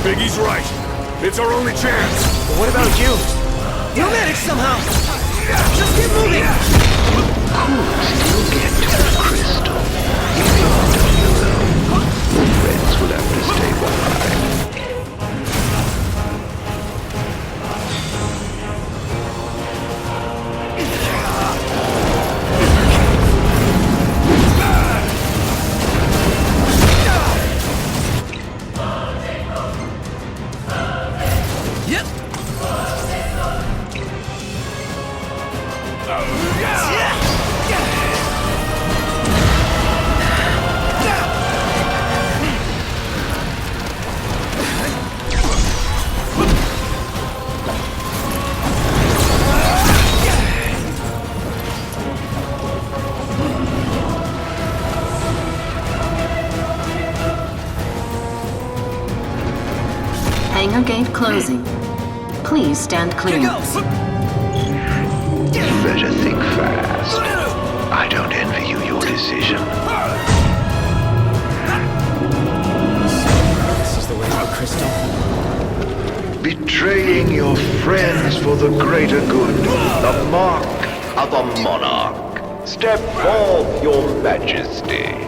Biggie's right. It's our only chance. But what about you? You'll manage somehow! Just keep moving! You'll get to the crystal. If you're on your own, your friends will have to stay behind. Hangar gate closing. Please stand clear. Better think fast. I don't envy you your decision. This is the way to the crystal. Betraying your friends for the greater good. The mark of a monarch. Step forth, your majesty.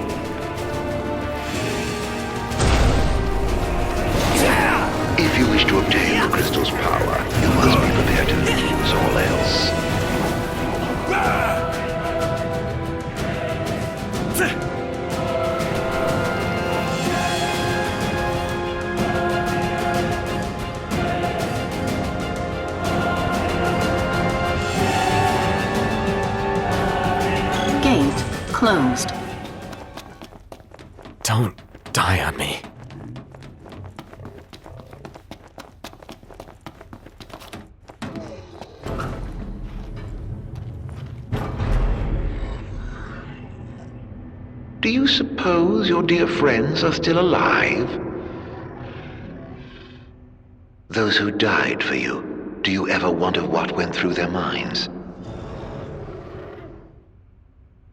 If you wish to obtain the crystal's power, you must be prepared to lose all else. Gate closed. Don't die on me. Do you suppose your dear friends are still alive? Those who died for you, do you ever wonder what went through their minds?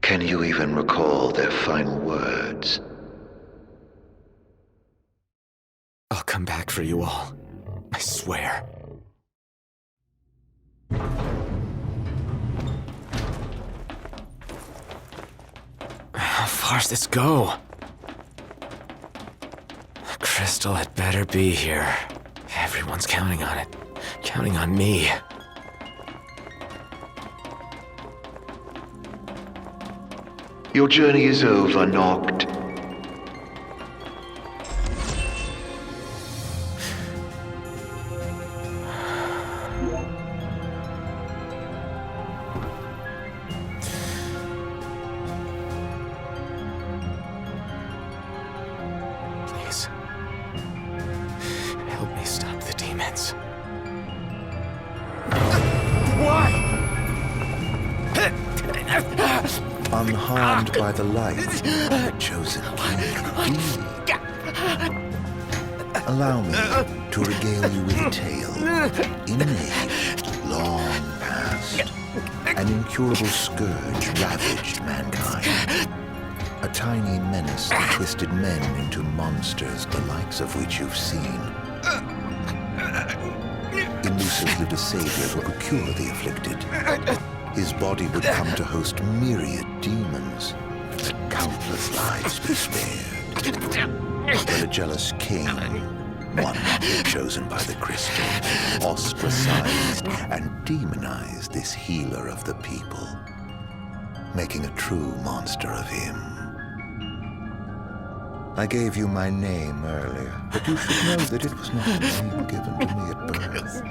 Can you even recall their final words? I'll come back for you all. I swear. How far's this go? The crystal had better be here. Everyone's counting on it. Counting on me. Your journey is over, Noct. Please. Help me stop the demons. Why? Unharmed by the light, chosen king. Allow me to regale you with a tale. In an age long past, an incurable scourge ravaged mankind. A tiny menace that twisted men into monsters, the likes of which you've seen. In Lucius lived a savior who could cure the afflicted. His body would come to host myriad demons. Countless lives be spared. But a jealous king, one chosen by the crystal, ostracized and demonized this healer of the people, making a true monster of him. I gave you my name earlier, but you should know that it was not a name given to me at birth.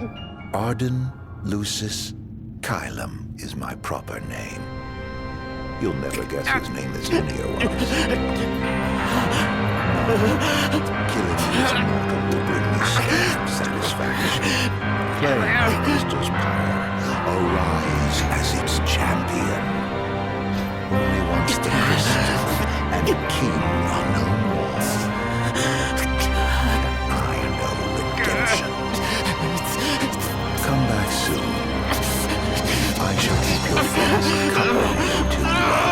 Arden Lucis Kylum is my proper name. You'll never guess his name is any of us. Killing you is mortal to bring me some satisfaction. Playing the crystal's power, arise as its champion. Only once the crystal and the king are no more. I know redemption. Come back soon. I shall keep your friends company till you are.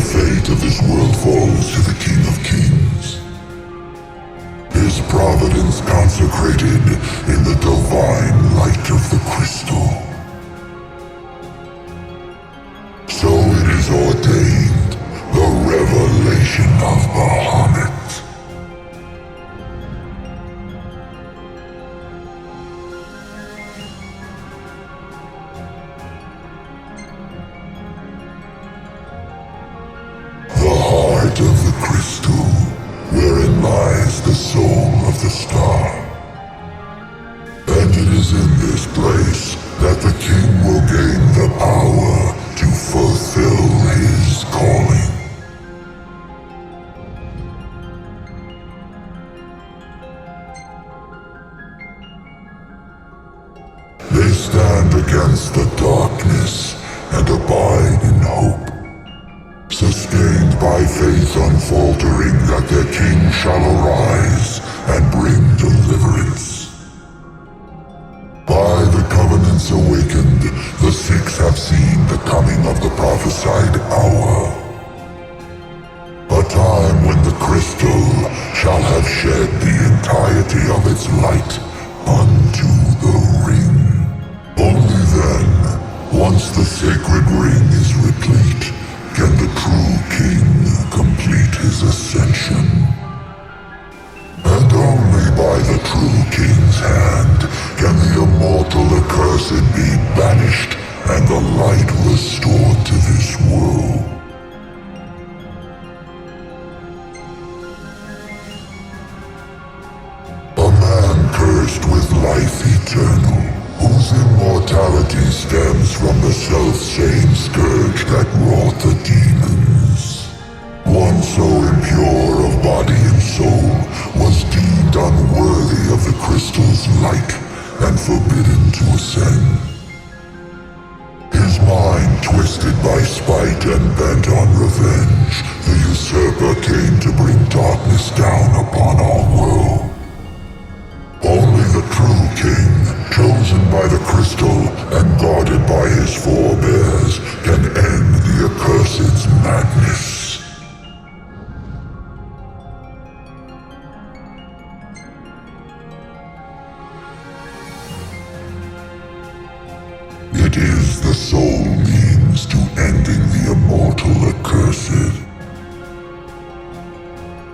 fate of this world falls to the King of Kings. His providence consecrated in the divine light of the crystal. So it is ordained, the revelation of Bahamut. The heart of the crystal, wherein lies the soul of the star. And it is in this place that the king will gain the power to fulfill his calling. They stand against the darkness and abide in hope, sustained by faith unfaltering that their king shall arise and bring deliverance. By the covenants awakened, the Six have seen the coming of the prophesied hour. A time when the crystal shall have shed the entirety of its light unto the ring. Only then, once the sacred ring is replete, can the true king complete his ascension. And only by the true king's hand can the immortal accursed be banished and the light restored to this world. A man cursed with life eternal, whose immortality stems from the self-same scourge that wrought the demons. One so impure of body and soul was deemed unworthy of the crystal's light and forbidden to ascend. His mind twisted by spite and bent on revenge, the usurper came to bring darkness down upon our world. Only the true king, chosen by the crystal and guarded by his forebears, can end the accursed's madness. It is the sole means to ending the immortal accursed.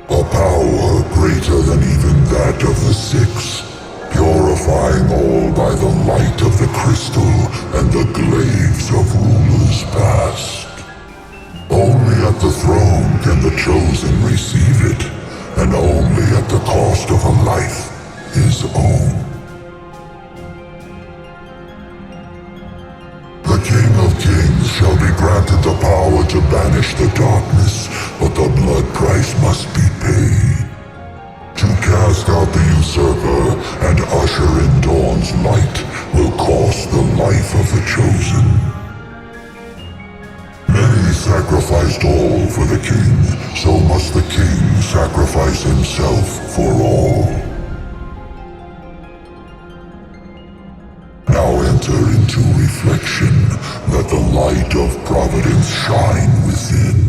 A power greater than even that of the Six, purifying all by the light of the crystal and the glaives of rulers past. Only at the throne can the chosen receive it, and only at the cost of a life his own. The King of Kings shall be granted the power to banish the darkness, but the blood price must be paid. To cast out the usurper and usher in dawn's light will cost the life of the chosen. Many sacrificed all for the king, so must the king sacrifice himself for all. Now enter into reflection, let the light of providence shine within.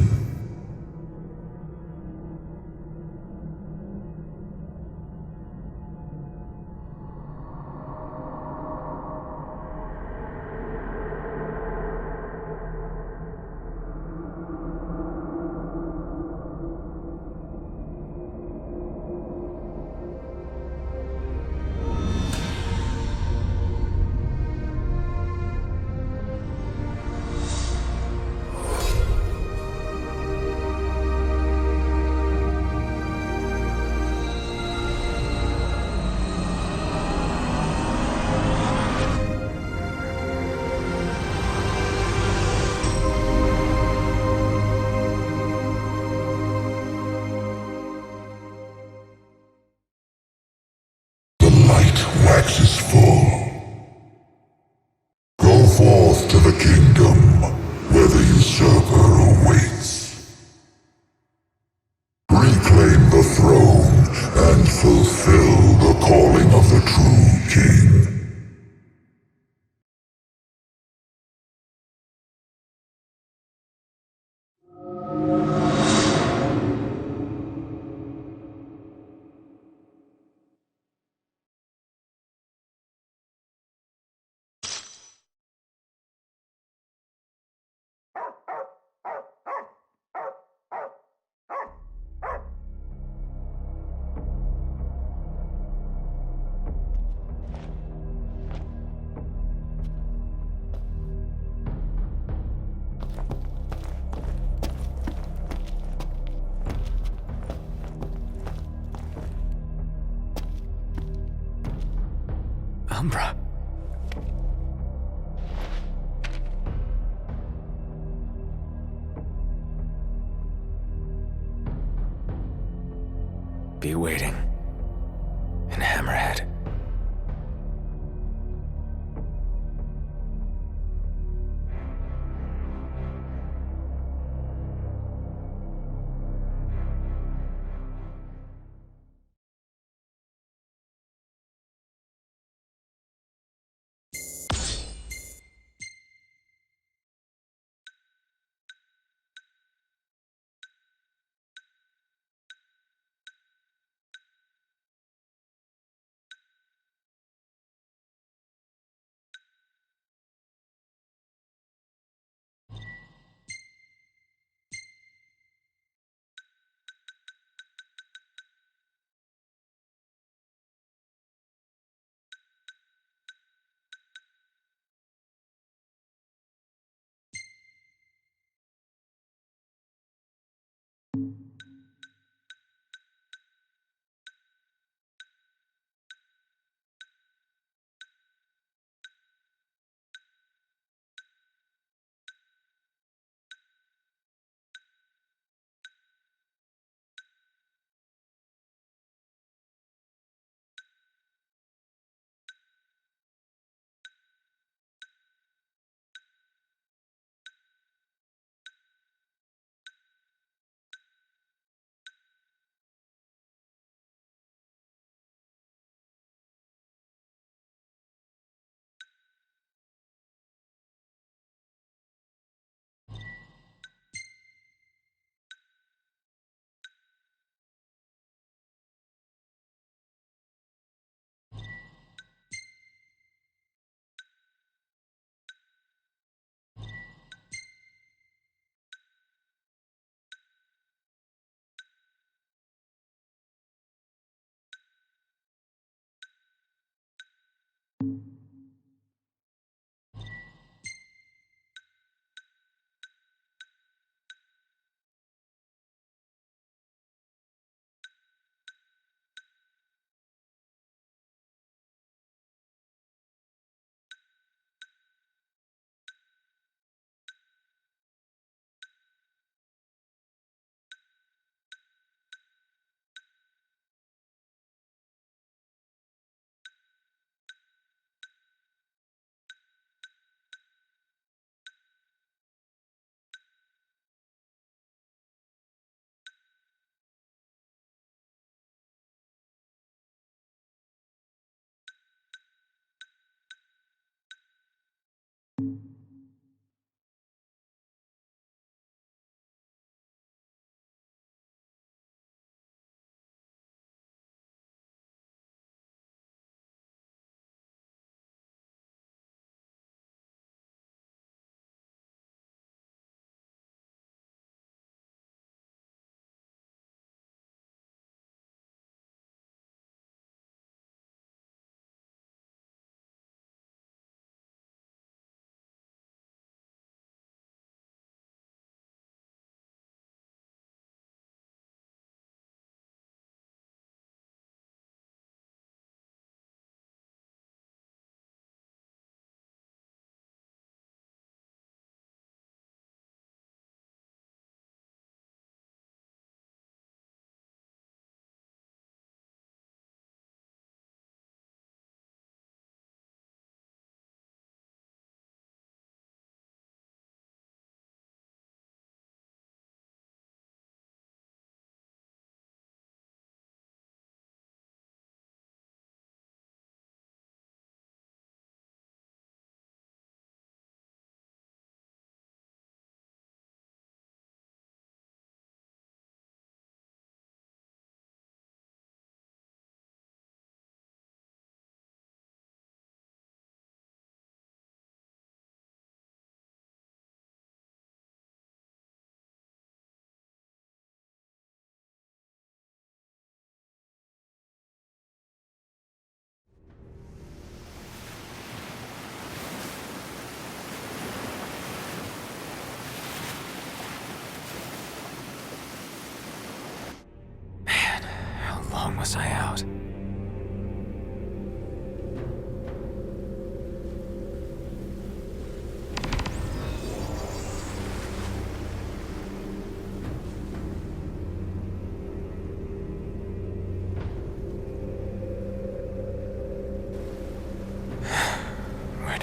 Waxes full. Go forth to the kingdom where the usurper awaits. Reclaim the throne and fulfill the calling of the true king. Umbra. Be waiting in Hammerhead.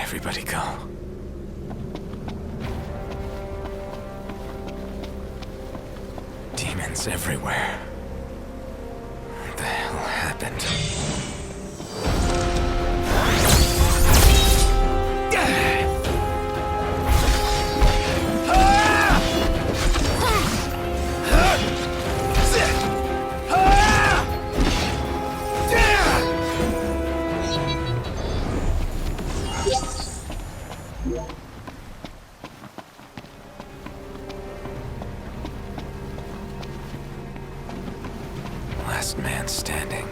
everybody go? Demons everywhere. What the hell happened? Last man standing.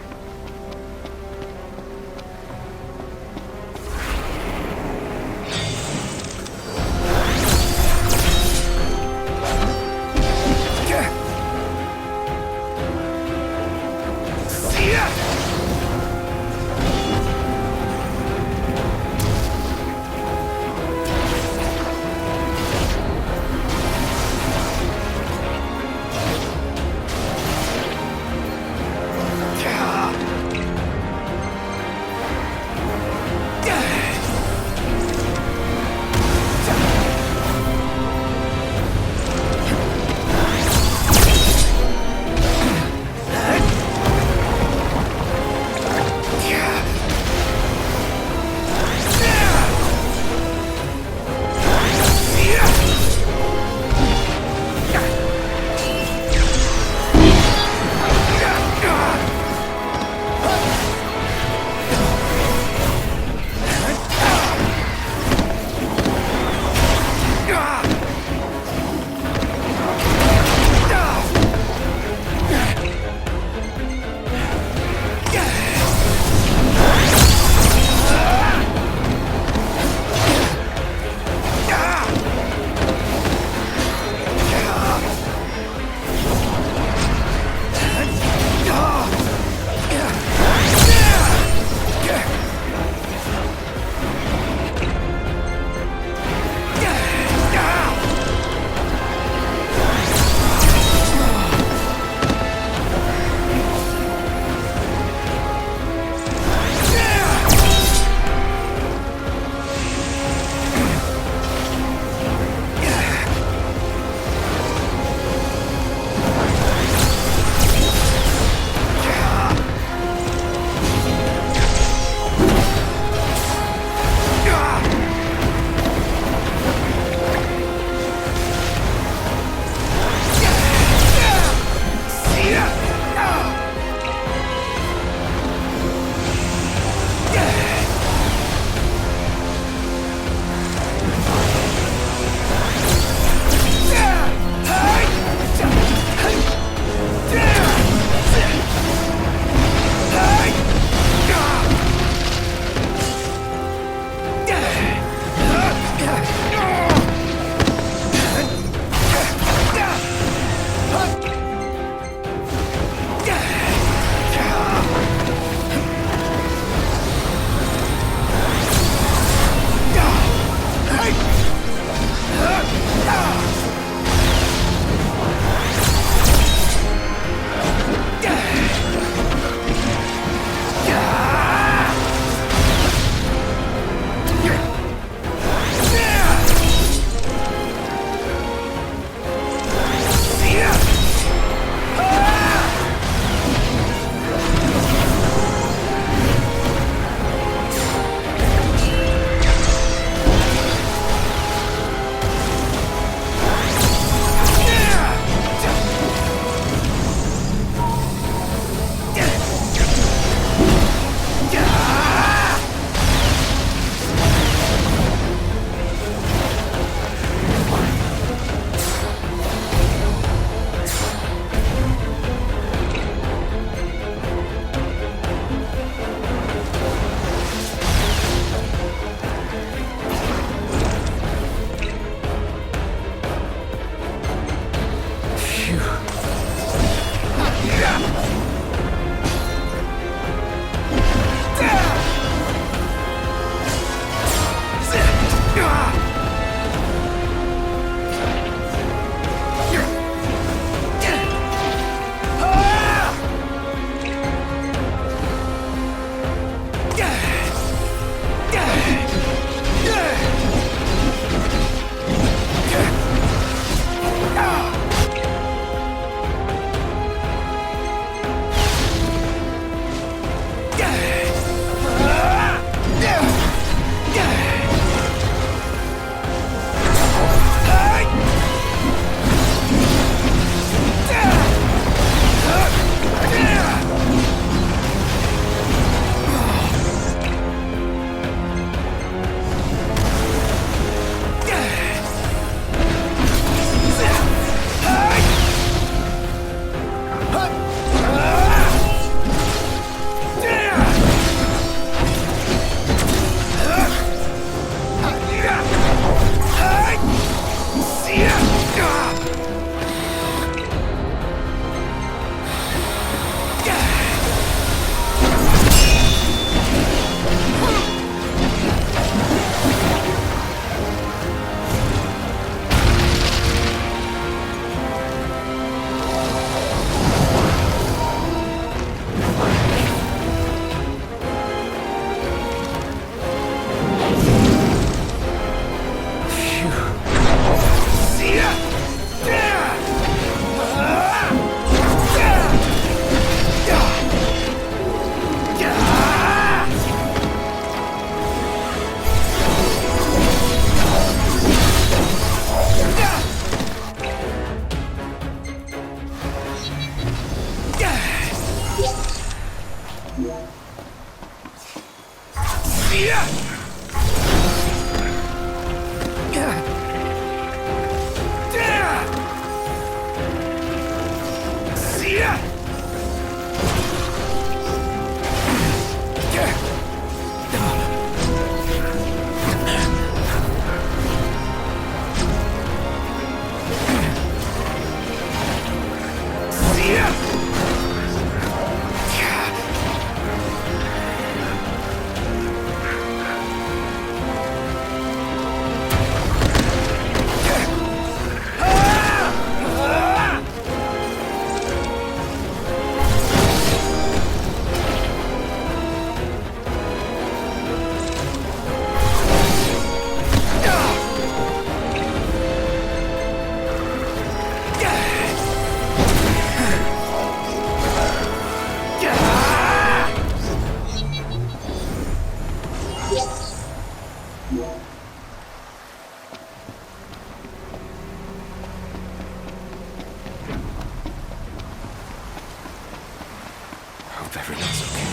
Hope everyone's okay.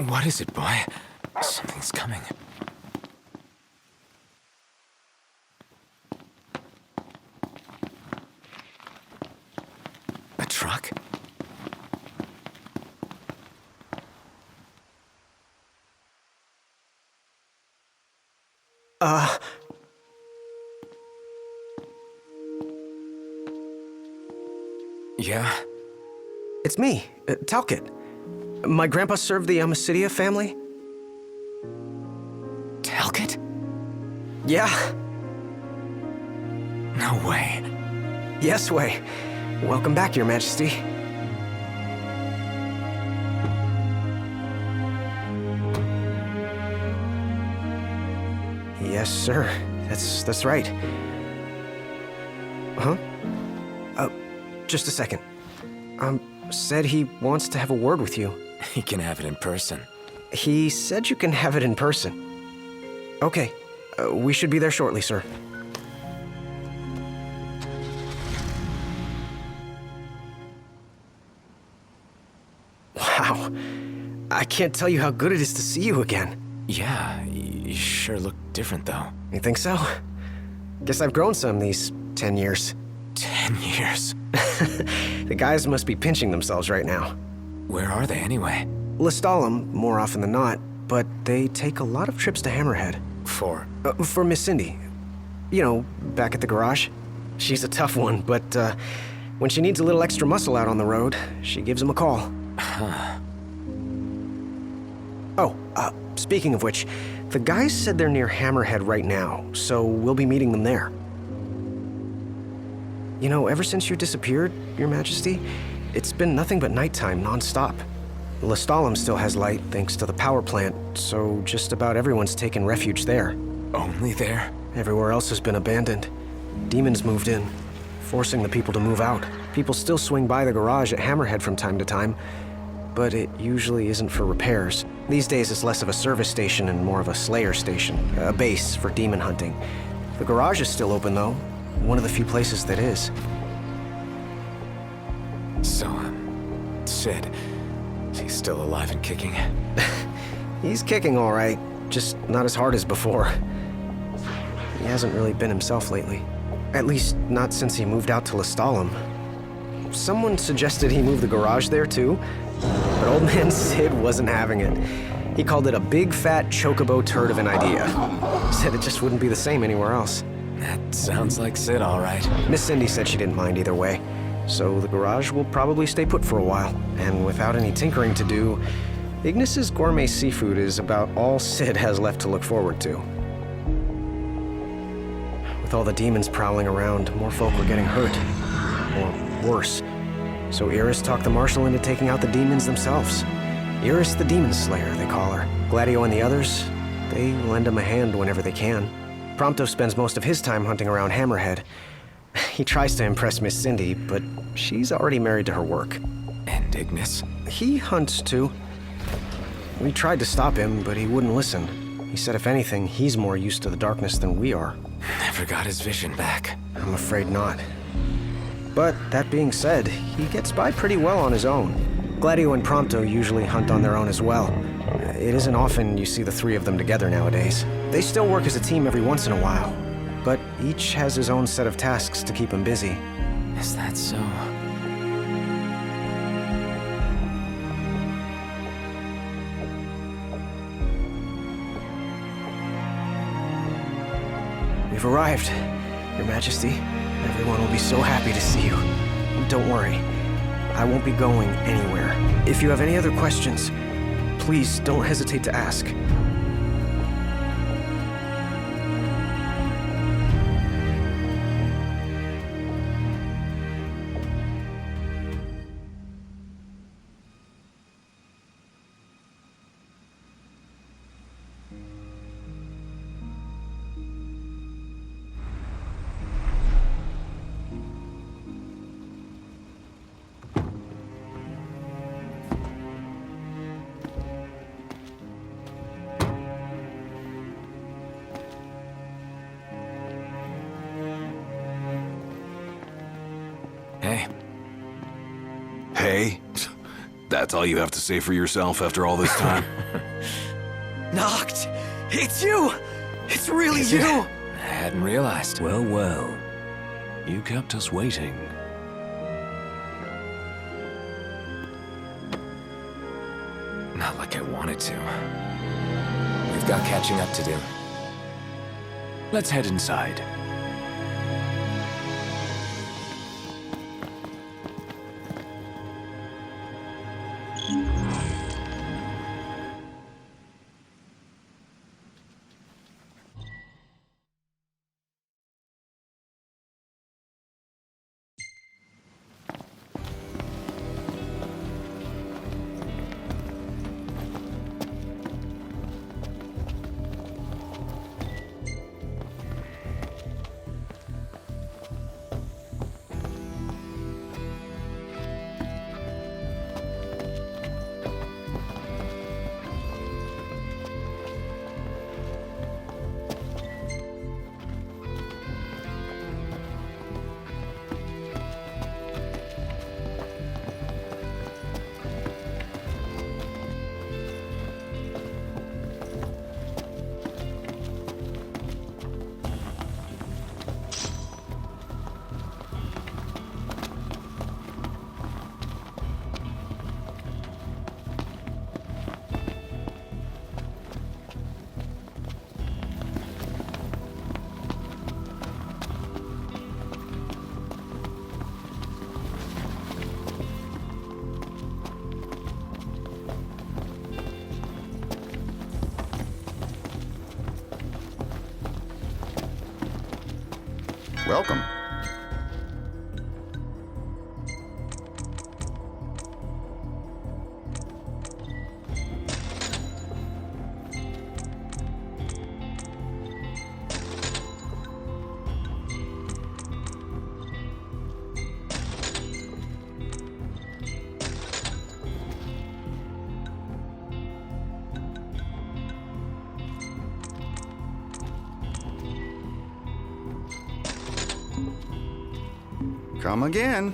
What is it, boy? Something's coming. A truck? Yeah? It's me, Talcott. My grandpa served the Amicitia family. Talcott? Yeah. No way. Yes way. Welcome back, Your Majesty. Yes, sir. That's right. Huh? Just a second. Said he wants to have a word with you. He can have it in person. He said you can have it in person. Okay. We should be there shortly, sir. Wow. I can't tell you how good it is to see you again. Yeah, you sure look different, though. You think so? Guess I've grown some these 10 years. 10 years. The guys must be pinching themselves right now. Where are they, anyway? Lestalem, more often than not, but they take a lot of trips to Hammerhead. For Miss Cindy. You know, back at the garage. She's a tough one, but when she needs a little extra muscle out on the road, she gives him a call. Huh. Oh, speaking of which, the guys said they're near Hammerhead right now, so we'll be meeting them there. You know, ever since you disappeared, Your Majesty, it's been nothing but nighttime nonstop. Lestalem still has light thanks to the power plant, so just about everyone's taken refuge there. Only there? Everywhere else has been abandoned. Demons moved in, forcing the people to move out. People still swing by the garage at Hammerhead from time to time, but it usually isn't for repairs. These days it's less of a service station and more of a slayer station, a base for demon hunting. The garage is still open though, one of the few places that is. So, Sid, he's still alive and kicking? He's kicking all right, just not as hard as before. He hasn't really been himself lately. At least, not since he moved out to Lestalem. Someone suggested he move the garage there too, but old man Sid wasn't having it. He called it a big fat chocobo turd of an idea. Said it just wouldn't be the same anywhere else. That sounds like Sid, all right. Miss Cindy said she didn't mind either way, so the garage will probably stay put for a while. And without any tinkering to do, Ignis's gourmet seafood is about all Sid has left to look forward to. With all the demons prowling around, more folk were getting hurt. Or worse. So Iris talked the Marshal into taking out the demons themselves. Iris the Demon Slayer, they call her. Gladio and the others, they lend him a hand whenever they can. Prompto spends most of his time hunting around Hammerhead. He tries to impress Miss Cindy, but she's already married to her work. And Ignis? He hunts too. We tried to stop him, but he wouldn't listen. He said if anything, he's more used to the darkness than we are. Never got his vision back. I'm afraid not. But that being said, he gets by pretty well on his own. Gladio and Prompto usually hunt on their own as well. It isn't often you see the three of them together nowadays. They still work as a team every once in a while, but each has his own set of tasks to keep him busy. Is that so? We've arrived, Your Majesty. Everyone will be so happy to see you. Don't worry, I won't be going anywhere. If you have any other questions, please don't hesitate to ask. Hey. Hey? That's all you have to say for yourself after all this time? Noct! It's you! It's really you! I hadn't realized. Well, well. You kept us waiting. Not like I wanted to. We've got catching up to do. Let's head inside. Welcome. Come again.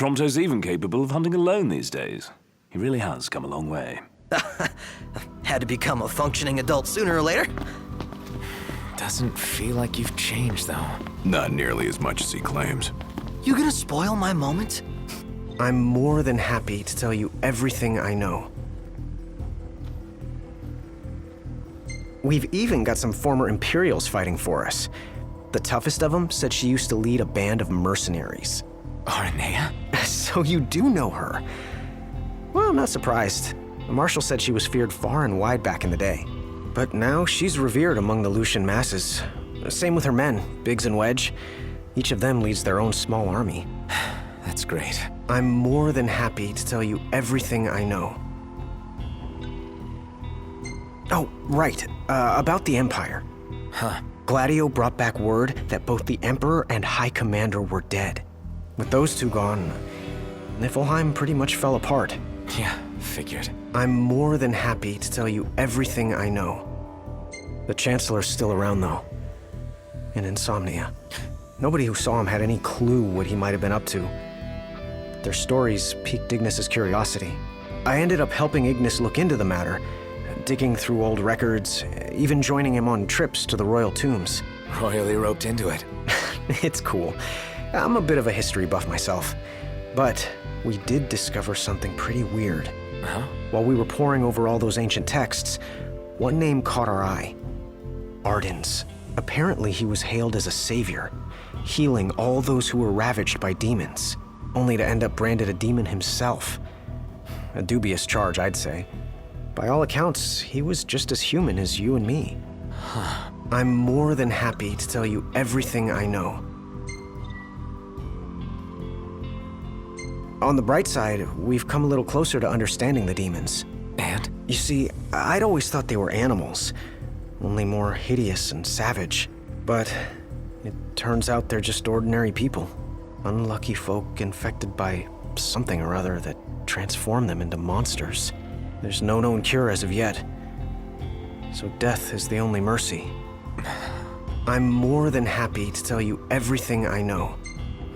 Prompto's even capable of hunting alone these days. He really has come a long way. Had to become a functioning adult sooner or later. Doesn't feel like you've changed, though. Not nearly as much as he claims. You gonna spoil my moment? I'm more than happy to tell you everything I know. We've even got some former Imperials fighting for us. The toughest of them said she used to lead a band of mercenaries. Aranea? So you do know her. Well, I'm not surprised. The Marshal said she was feared far and wide back in the day. But now she's revered among the Lucian masses. Same with her men, Biggs and Wedge. Each of them leads their own small army. That's great. I'm more than happy to tell you everything I know. Oh, right. About the Empire. Huh. Gladio brought back word that both the Emperor and High Commander were dead. With those two gone, Niflheim pretty much fell apart. Yeah, figured. I'm more than happy to tell you everything I know. The Chancellor's still around, though. In Insomnia. Nobody who saw him had any clue what he might have been up to. Their stories piqued Ignis's curiosity. I ended up helping Ignis look into the matter, digging through old records, even joining him on trips to the royal tombs. Royally roped into it. It's cool. I'm a bit of a history buff myself. But we did discover something pretty weird. Huh? While we were poring over all those ancient texts, one name caught our eye. Ardens. Apparently he was hailed as a savior, healing all those who were ravaged by demons, only to end up branded a demon himself. A dubious charge, I'd say. By all accounts, he was just as human as you and me. Huh. I'm more than happy to tell you everything I know. On the bright side, we've come a little closer to understanding the demons. And? You see, I'd always thought they were animals, only more hideous and savage. But it turns out they're just ordinary people. Unlucky folk infected by something or other that transformed them into monsters. There's no known cure as of yet. So death is the only mercy. I'm more than happy to tell you everything I know.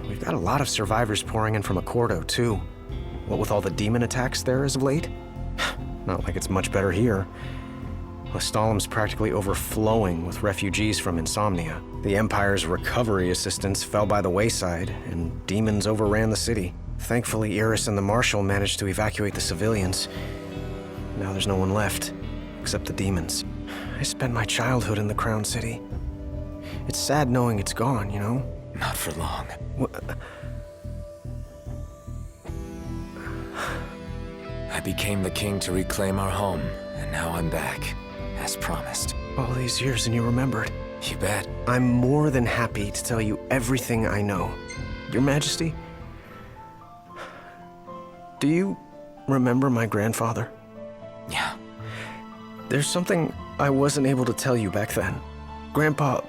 We've got a lot of survivors pouring in from Accordo, too. What with all the demon attacks there as of late? Not like it's much better here. Lestalem's practically overflowing with refugees from Insomnia. The Empire's recovery assistance fell by the wayside, and demons overran the city. Thankfully, Iris and the Marshal managed to evacuate the civilians. Now there's no one left, except the demons. I spent my childhood in the Crown City. It's sad knowing it's gone, you know? Not for long. I became the king to reclaim our home, and now I'm back, as promised. All these years and you remembered. You bet. I'm more than happy to tell you everything I know. Your Majesty, do you remember my grandfather? Yeah. There's something I wasn't able to tell you back then. Grandpa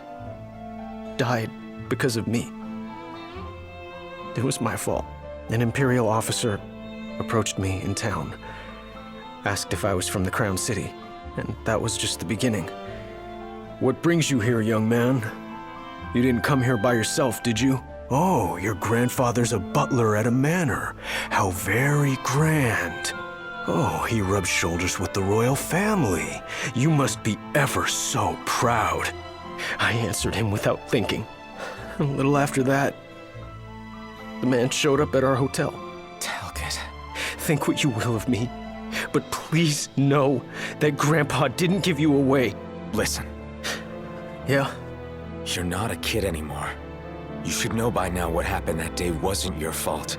died because of me. It was my fault. An Imperial officer approached me in town, asked if I was from the Crown City, and that was just the beginning. What brings you here, young man? You didn't come here by yourself, did you? Oh, your grandfather's a butler at a manor. How very grand. Oh, he rubs shoulders with the royal family. You must be ever so proud. I answered him without thinking. A little after that, the man showed up at our hotel. Talcott. Think what you will of me, but please know that Grandpa didn't give you away. Listen, Yeah? you're not a kid anymore. You should know by now what happened that day wasn't your fault.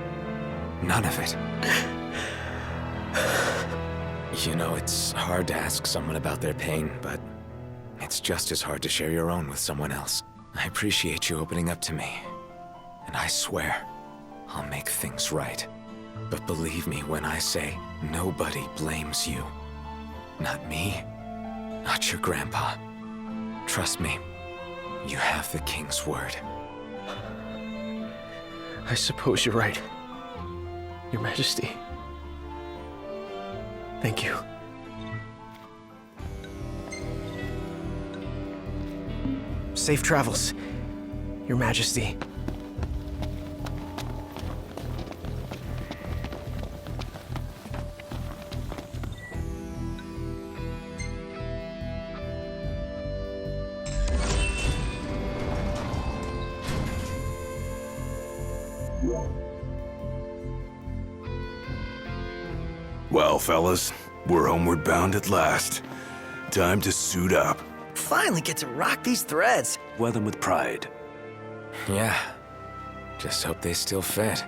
None of it. You know, it's hard to ask someone about their pain, but it's just as hard to share your own with someone else. I appreciate you opening up to me, and I swear I'll make things right. But believe me when I say nobody blames you. Not me, not your grandpa. Trust me, you have the king's word. I suppose you're right. Your Majesty. Thank you. Safe travels, Your Majesty. Well, fellas, we're homeward bound at last. Time to suit up. Finally get to rock these threads. Wear them with pride. Yeah, just hope they still fit.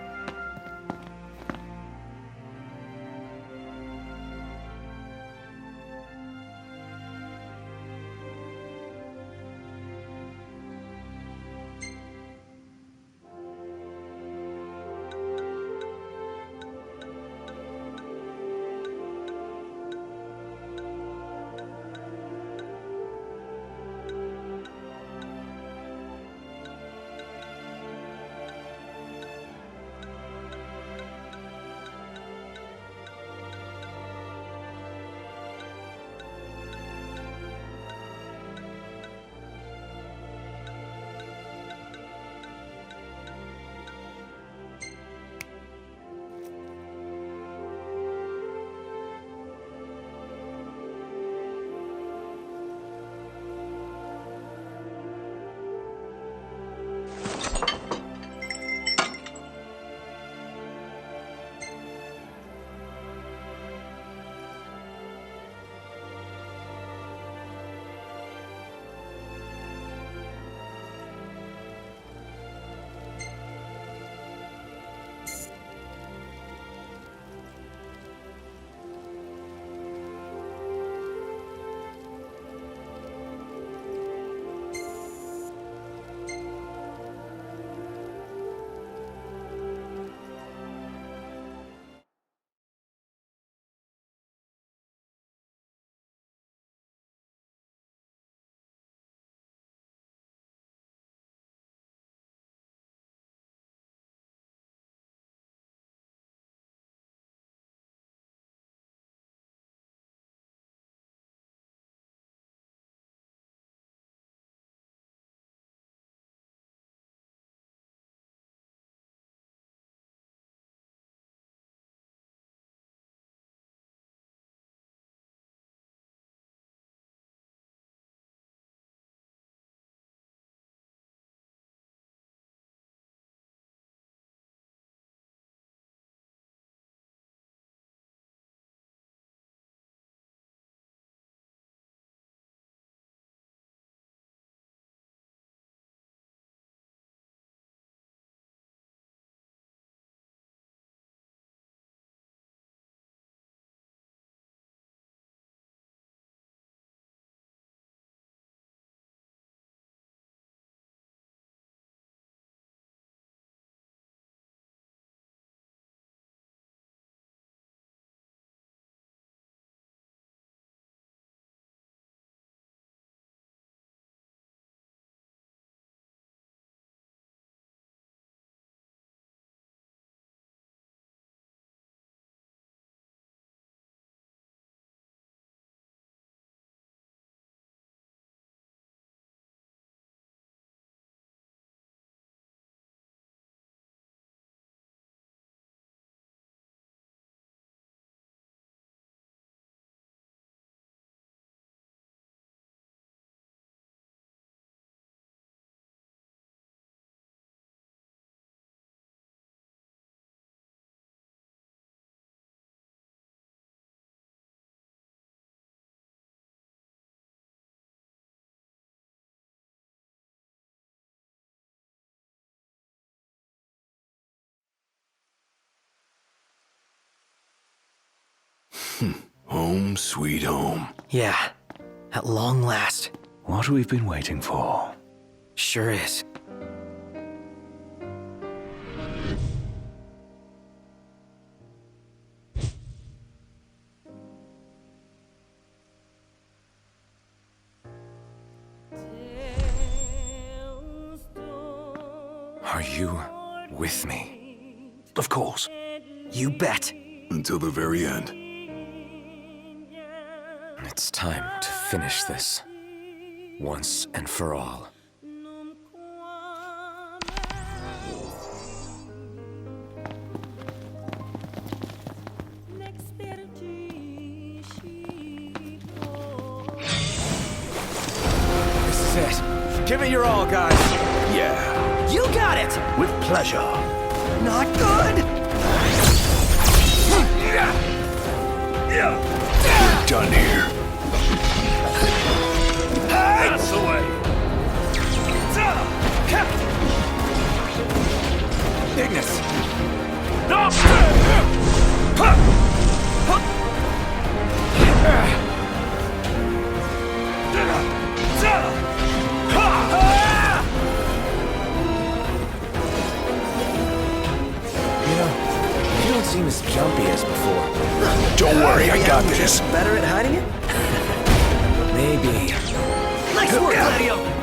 Home sweet home. Yeah, at long last. What we've been waiting for. Sure is. Are you with me? Of course. You bet. Until the very end. It's time to finish this. Once and for all. This is it. Give it your all, guys. Yeah. You got it! With pleasure. Not good! Done here. That's the way. Ignis. You don't seem as jumpy as before. Don't worry, I got Maybe I'm this. just better at hiding it? Maybe. Nice work, Gladio!